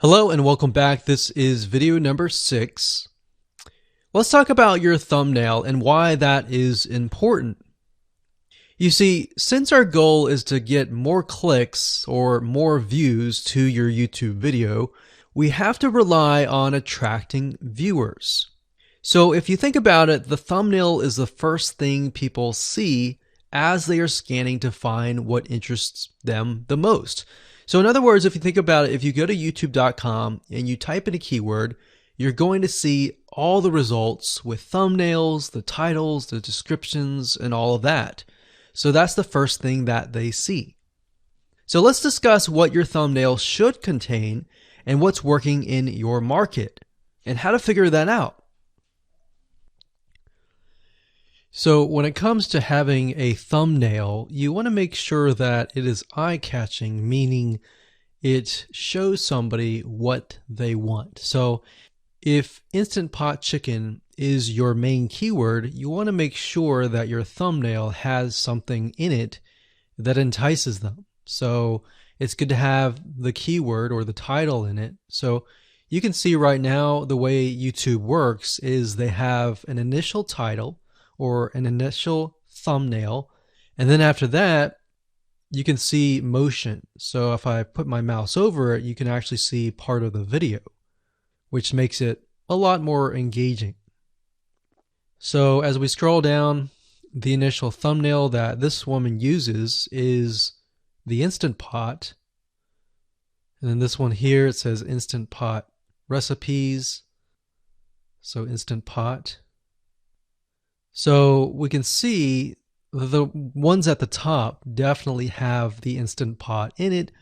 Hello and welcome back. This is video number 6. Let's talk about your thumbnail and why that is important. You see, since our goal is to get more clicks or more views to your YouTube video, we have to rely on attracting viewers. So if you think about it, the thumbnail is the first thing people see as they are scanning to find what interests them the most. So in other words, if you think about it, if you go to youtube.com and you type in a keyword, you're going to see all the results with thumbnails, the titles, the descriptions, and all of that. So that's the first thing that they see. So let's discuss what your thumbnail should contain and what's working in your market and how to figure that out. So when it comes to having a thumbnail, you want to make sure that it is eye-catching, meaning it shows somebody what they want. So if Instant Pot Chicken is your main keyword, you want to make sure that your thumbnail has something in it that entices them. So it's good to have the keyword or the title in it. So you can see right now the way YouTube works is they have an initial title or an initial thumbnail, and then after that you can see motion. So if I put my mouse over it, you can actually see part of the video, which makes it a lot more engaging. So as we scroll down, the initial thumbnail that this woman uses is the Instant Pot, and then this one here, it says Instant Pot recipes, so Instant Pot. So we can see the ones at the top definitely have the Instant Pot in it,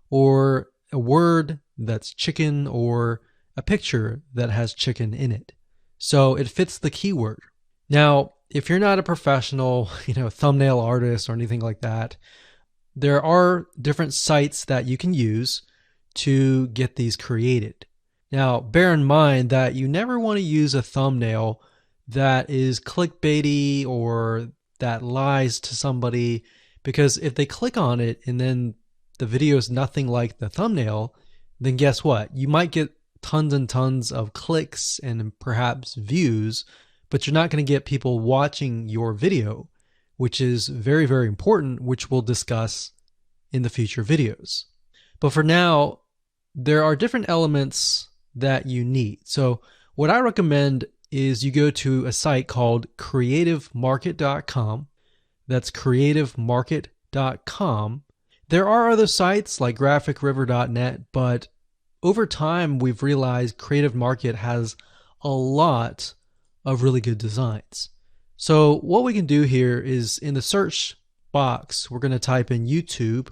or a word that's chicken, or a picture that has chicken in it. So it fits the keyword. Now, if you're not a professional, thumbnail artist or anything like that, there are different sites that you can use to get these created. Now, bear in mind that you never want to use a thumbnail that is clickbaity or that lies to somebody, because if they click on it and then the video is nothing like the thumbnail, then guess what? You might get tons and tons of clicks and perhaps views, but you're not going to get people watching your video, which is very, very important, which we'll discuss in the future videos. But for now, there are different elements that you need. So what I recommend is you go to a site called creativemarket.com. That's creativemarket.com. There are other sites like graphicriver.net, but over time we've realized Creative Market has a lot of really good designs. So what we can do here is in the search box, we're going to type in YouTube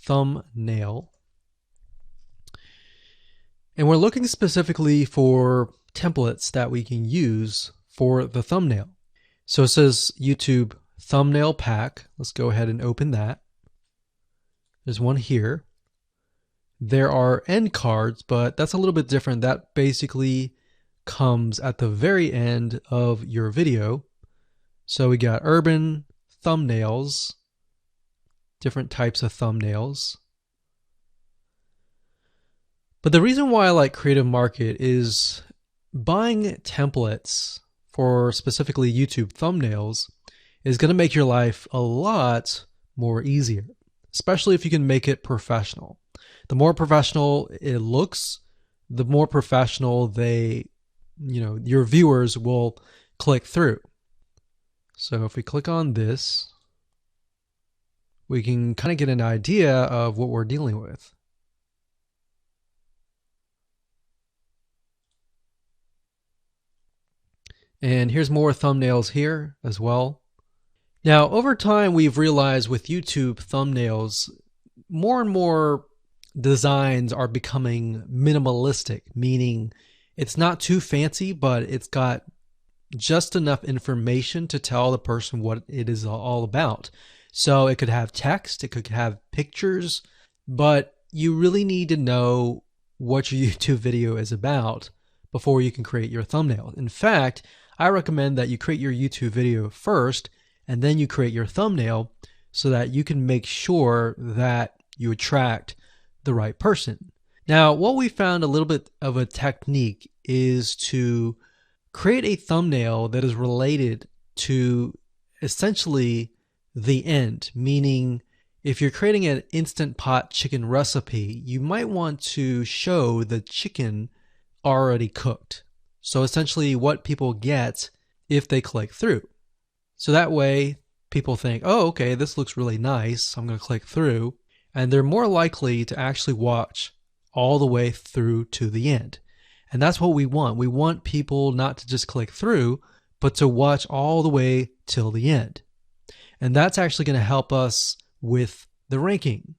thumbnail. And we're looking specifically for templates that we can use for the thumbnail. So it says YouTube thumbnail pack. Let's go ahead and open that. There's one here. There are end cards, but that's a little bit different. That basically comes at the very end of your video. So we got urban thumbnails, different types of thumbnails. But the reason why I like Creative Market is buying templates for specifically YouTube thumbnails is going to make your life a lot more easier, especially if you can make it professional. The more professional it looks, the more professional your viewers will click through. So if we click on this, we can kind of get an idea of what we're dealing with. And here's more thumbnails here as well. Now, over time, we've realized with YouTube thumbnails, more and more designs are becoming minimalistic, meaning it's not too fancy, but it's got just enough information to tell the person what it is all about. So it could have text, it could have pictures, but you really need to know what your YouTube video is about before you can create your thumbnail. In fact, I recommend that you create your YouTube video first and then you create your thumbnail so that you can make sure that you attract the right person. Now, what we found a little bit of a technique is to create a thumbnail that is related to essentially the end, meaning if you're creating an Instant Pot chicken recipe, you might want to show the chicken already cooked. So essentially what people get if they click through. So that way people think, oh, okay, this looks really nice. I'm going to click through. And they're more likely to actually watch all the way through to the end. And that's what we want. We want people not to just click through, but to watch all the way till the end. And that's actually going to help us with the ranking.